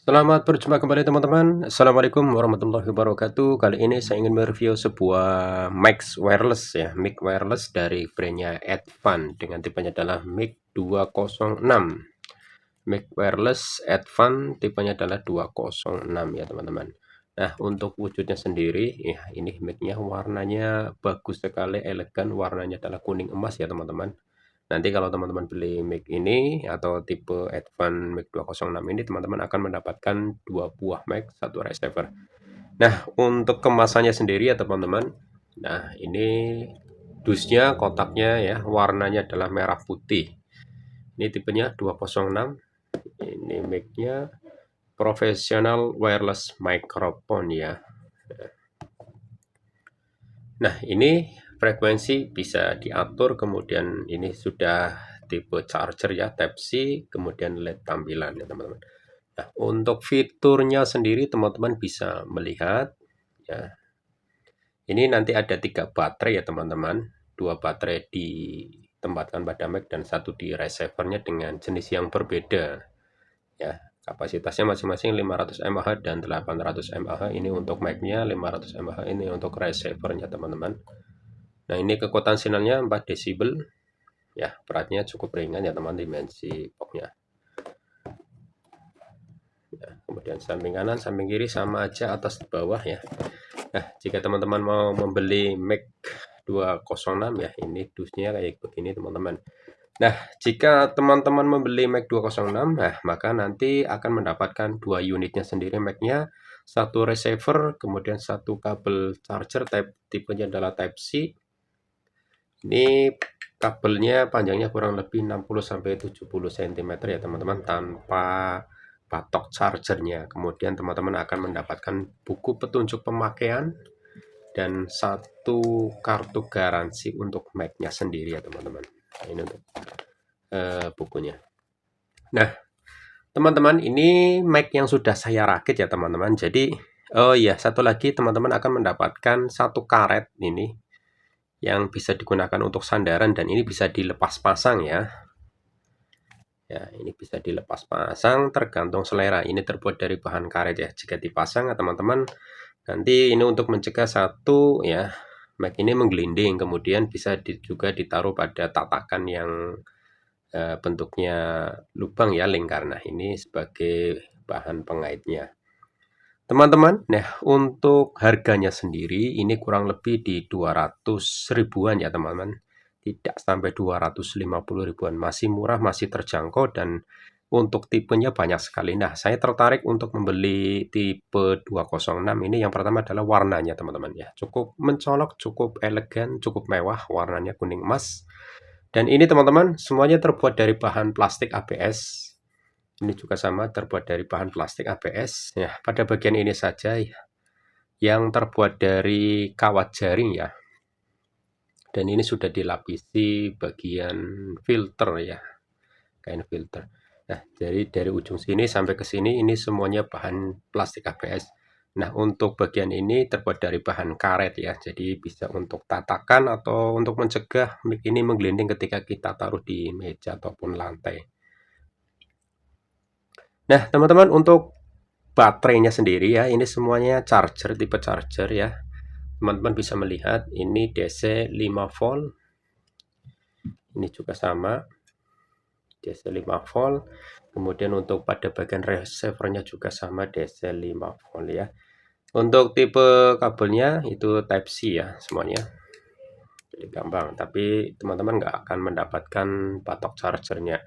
Selamat berjumpa kembali teman-teman. Assalamualaikum warahmatullahi wabarakatuh. Kali ini saya ingin mereview sebuah mic wireless ya, mic wireless dari brandnya Advan dengan tipenya adalah mic 206. Mic wireless Advan tipenya adalah 206 ya teman-teman. Nah, untuk wujudnya sendiri ya, ini micnya warnanya bagus sekali, elegan, warnanya adalah kuning emas ya teman-teman. Nanti kalau teman-teman beli mic ini atau tipe Advan mic 206 ini, teman-teman akan mendapatkan 2 buah mic, 1 receiver. Nah, untuk kemasannya sendiri ya teman-teman. Nah, ini dusnya, kotaknya ya, warnanya adalah merah putih. Ini tipenya 206. Ini mic-nya professional wireless microphone ya. Nah, ini frekuensi bisa diatur, kemudian ini sudah tipe charger ya, Type C, kemudian LED tampilan ya teman-teman. Nah, untuk fiturnya sendiri teman-teman bisa melihat ya. Ini nanti ada 3 baterai ya teman-teman. 2 baterai ditempatkan pada mic dan 1 di receivernya dengan jenis yang berbeda ya. Kapasitasnya masing-masing 500 mAh dan 800 mAh. Ini untuk mic-nya, 500 mAh ini untuk receivernya teman-teman. Nah, ini kekuatan sinyalnya 4 desibel. Ya, beratnya cukup ringan ya teman, dimensi boxnya. Ya, kemudian samping kanan, samping kiri sama aja, atas bawah ya. Nah, jika teman-teman mau membeli mic 206 ya, ini dusnya kayak begini teman-teman. Nah, jika teman-teman membeli mic 206, nah maka nanti akan mendapatkan 2 unitnya sendiri mic-nya, 1 receiver, kemudian 1 kabel charger tipenya adalah Type C. Ini kabelnya panjangnya kurang lebih 60-70 cm ya teman-teman, tanpa batok chargernya. Kemudian teman-teman akan mendapatkan buku petunjuk pemakaian dan 1 kartu garansi untuk mic-nya sendiri ya teman-teman. Ini untuk bukunya. Nah, teman-teman, ini mic yang sudah saya rakit ya teman-teman. Jadi, oh iya, satu lagi teman-teman akan mendapatkan 1 karet ini yang bisa digunakan untuk sandaran, dan ini bisa dilepas pasang ya. Ya, ini bisa dilepas pasang tergantung selera. Ini terbuat dari bahan karet ya. Jika dipasang teman-teman, nanti ini untuk mencegah satu ya, mic ini menggelinding, kemudian bisa juga ditaruh pada tatakan yang bentuknya lubang ya, lingkar. Nah, ini sebagai bahan pengaitnya. Teman-teman, nah untuk harganya sendiri ini kurang lebih di 200 ribuan ya teman-teman. Tidak sampai 250 ribuan, masih murah, masih terjangkau, dan untuk tipenya banyak sekali. Nah, saya tertarik untuk membeli tipe 206 ini. Yang pertama adalah warnanya teman-teman ya. Cukup mencolok, cukup elegan, cukup mewah, warnanya kuning emas. Dan ini teman-teman semuanya terbuat dari bahan plastik ABS. Ini juga sama, terbuat dari bahan plastik ABS. Ya, pada bagian ini saja yang terbuat dari kawat jaring ya. Dan ini sudah dilapisi bagian filter ya, kain filter. Nah, jadi dari ujung sini sampai ke sini ini semuanya bahan plastik ABS. Nah, untuk bagian ini terbuat dari bahan karet ya. Jadi bisa untuk tatakan atau untuk mencegah mic ini menggelinding ketika kita taruh di meja ataupun lantai. Nah, teman-teman, untuk baterainya sendiri ya, ini semuanya charger, tipe charger ya. Teman-teman bisa melihat ini DC 5 volt. Ini juga sama, DC 5 volt. Kemudian untuk pada bagian receivernya juga sama, DC 5 volt ya. Untuk tipe kabelnya itu Type C ya semuanya. Jadi gampang, tapi teman-teman nggak akan mendapatkan batok chargernya.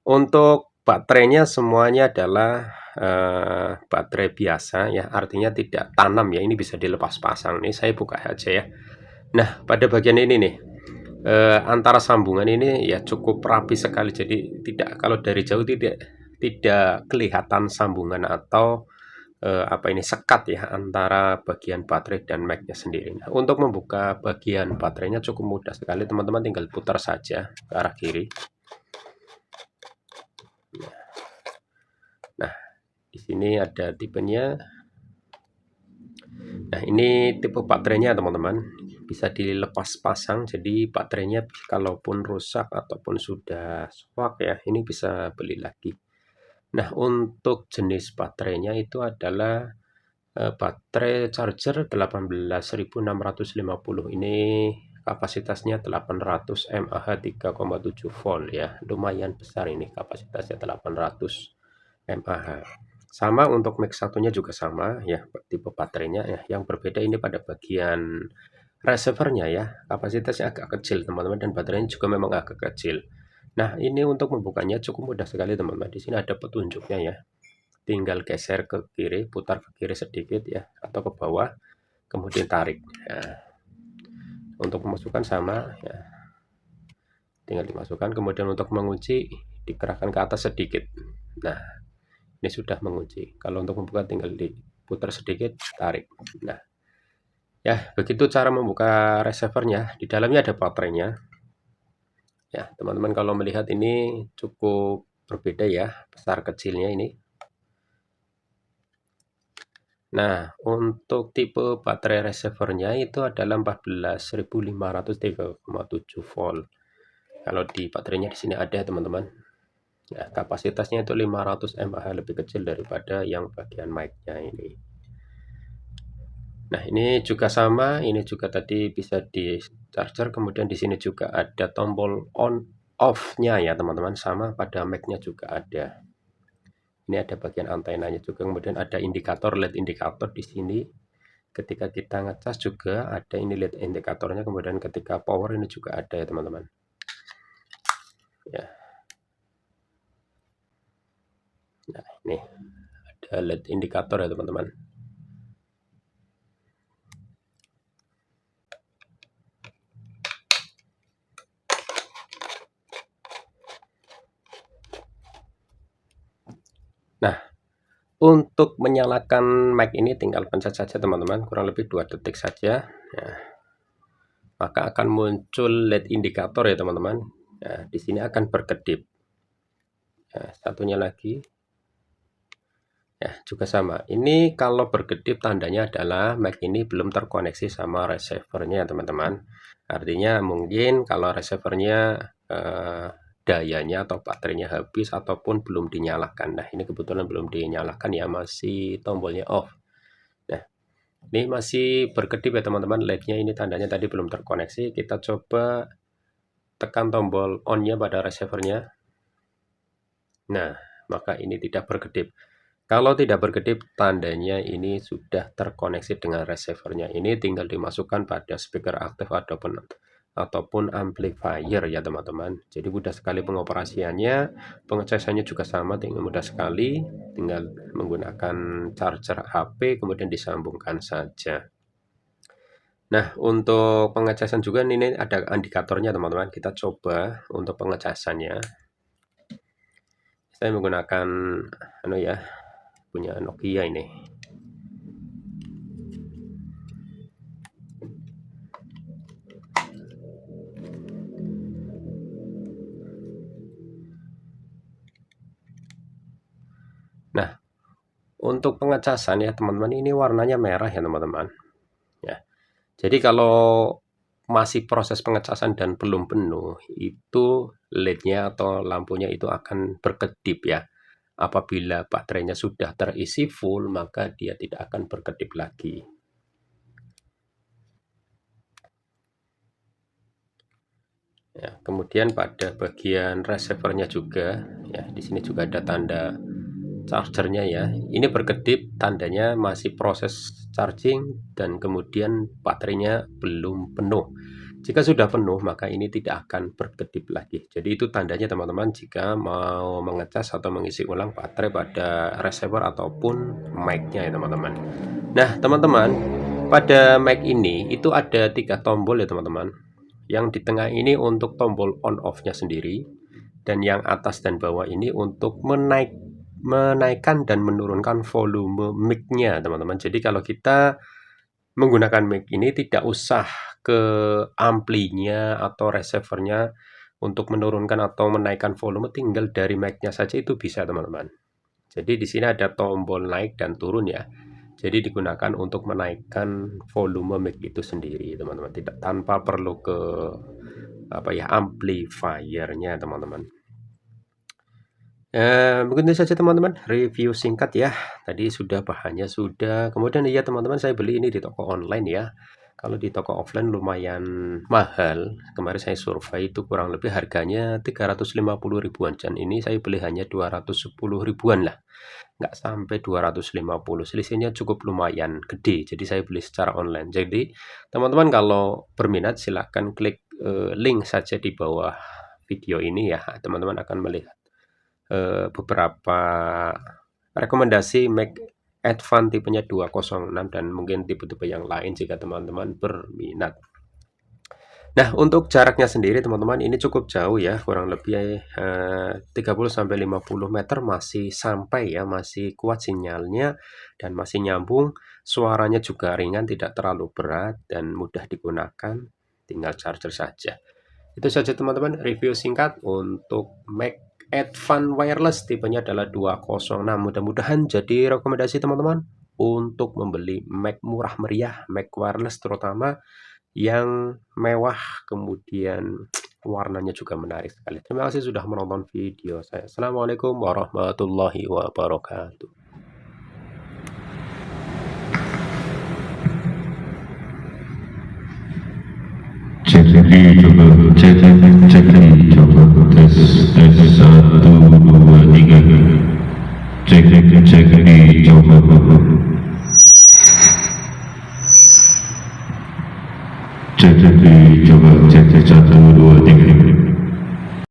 Untuk baterainya semuanya adalah baterai biasa ya, artinya tidak tanam ya. Ini bisa dilepas pasang. Ini saya buka aja ya. Nah, pada bagian ini nih, antara sambungan ini ya cukup rapi sekali. Jadi tidak, kalau dari jauh tidak kelihatan sambungan atau apa ini, sekat ya antara bagian baterai dan mic-nya sendiri. Nah, untuk membuka bagian baterainya cukup mudah sekali, teman-teman tinggal putar saja ke arah kiri. Nah, di sini ada tipenya. Nah, ini tipe baterainya teman-teman, bisa dilepas pasang. Jadi baterainya kalaupun rusak ataupun sudah swak ya, ini bisa beli lagi. Nah, untuk jenis baterainya itu adalah baterai charger 18.650. Ini kapasitasnya 800 mAh 3,7 volt ya. Lumayan besar ini kapasitasnya 800 mAh. Sama untuk Max satunya juga sama ya, tipe baterainya ya. Yang berbeda ini pada bagian receivernya ya. Kapasitasnya agak kecil teman-teman, dan baterainya juga memang agak kecil. Nah, ini untuk membukanya cukup mudah sekali teman-teman. Di sini ada petunjuknya ya. Tinggal geser ke kiri, putar ke kiri sedikit ya, atau ke bawah, kemudian tarik. Nah, untuk memasukkan sama ya, tinggal dimasukkan, kemudian untuk mengunci dikerahkan ke atas sedikit. Nah, ini sudah mengunci. Kalau untuk membuka tinggal diputar sedikit, tarik. Nah, ya begitu cara membuka receivernya. Di dalamnya ada baterainya. Ya, teman-teman kalau melihat ini cukup berbeda ya, besar kecilnya ini. Nah, untuk tipe baterai receivernya itu adalah 14.503,7 volt. Kalau di baterainya di sini ada teman-teman. Ya, kapasitasnya itu 500 mAh, lebih kecil daripada yang bagian mic-nya ini. Nah, ini juga sama, ini juga tadi bisa di charger, kemudian di sini juga ada tombol on off-nya ya teman-teman, sama pada mic-nya juga ada. Ini ada bagian antenanya juga, kemudian ada indikator LED indikator di sini. Ketika kita ngecas juga ada ini LED indikatornya, kemudian ketika power ini juga ada ya teman-teman. Ya. Nah, ini ada LED indikator ya teman-teman. Nah, untuk menyalakan mic ini tinggal pencet saja teman-teman, kurang lebih 2 detik saja. Nah, maka akan muncul LED indikator ya teman-teman. Nah, di sini akan berkedip. Nah, satunya lagi. Ya, juga sama. Ini kalau berkedip tandanya adalah mic ini belum terkoneksi sama receivernya teman-teman. Artinya mungkin kalau receivernya dayanya atau baterainya habis ataupun belum dinyalakan. Nah, ini kebetulan belum dinyalakan ya, masih tombolnya off. Nah, ini masih berkedip ya teman-teman, LED-nya ini tandanya tadi belum terkoneksi. Kita coba tekan tombol on-nya pada receivernya. Nah, maka ini tidak berkedip. Kalau tidak berkedip, tandanya ini sudah terkoneksi dengan receivernya. Ini tinggal dimasukkan pada speaker aktif ataupun amplifier ya teman-teman. Jadi mudah sekali pengoperasiannya, pengecasannya juga sama, tinggal mudah sekali, tinggal menggunakan charger HP kemudian disambungkan saja. Nah, untuk pengecasan juga ini ada indikatornya teman-teman. Kita coba untuk pengecasannya. Saya menggunakan punya Nokia ini. Nah, untuk pengecasan ya teman-teman, ini warnanya merah ya teman-teman. Ya. Jadi kalau masih proses pengecasan dan belum penuh, itu LED-nya atau lampunya itu akan berkedip ya. Apabila baterainya sudah terisi full, maka dia tidak akan berkedip lagi. Ya, kemudian pada bagian receivernya juga, ya di sini juga ada tanda chargernya ya. Ini berkedip, tandanya masih proses charging dan kemudian baterainya belum penuh. Jika sudah penuh, maka ini tidak akan berkedip lagi. Jadi itu tandanya teman-teman jika mau mengecas atau mengisi ulang baterai pada receiver ataupun mic-nya ya teman-teman. Nah teman-teman, pada mic ini itu ada 3 tombol ya teman-teman. Yang di tengah ini untuk tombol on off-nya sendiri, dan yang atas dan bawah ini untuk menaikkan dan menurunkan volume mic-nya teman-teman. Jadi kalau kita menggunakan mic ini tidak usah ke amplinya atau receivernya untuk menurunkan atau menaikkan volume, tinggal dari mic-nya saja itu bisa teman-teman. Jadi di sini ada tombol naik dan turun ya. Jadi digunakan untuk menaikkan volume mic itu sendiri teman-teman, tidak tanpa perlu ke amplifiernya teman-teman. Begitu saja teman-teman, review singkat ya. Tadi sudah bahannya sudah, kemudian iya teman-teman saya beli ini di toko online ya. Kalau di toko offline lumayan mahal. Kemarin saya survei itu kurang lebih harganya 350 ribuan dan ini saya beli hanya 210 ribuan lah. Nggak sampai 250, selisihnya cukup lumayan gede. Jadi saya beli secara online. Jadi teman-teman kalau berminat silahkan klik link saja di bawah video ini ya. Teman-teman akan melihat beberapa rekomendasi Mac Advance tipenya 206 dan mungkin tipe-tipe yang lain jika teman-teman berminat. Nah, untuk jaraknya sendiri teman-teman ini cukup jauh ya, kurang lebih 30-50 meter masih sampai ya, masih kuat sinyalnya dan masih nyambung. Suaranya juga ringan, tidak terlalu berat dan mudah digunakan, tinggal charger saja. Itu saja teman-teman review singkat untuk Mac Advance Wireless tipenya adalah 206. Mudah-mudahan jadi rekomendasi teman-teman untuk membeli Mac murah meriah, Mac wireless terutama yang mewah, kemudian warnanya juga menarik sekali. Terima kasih sudah menonton video saya. Assalamualaikum warahmatullahi wabarakatuh. Cek coba tes 1 2 3 cek coba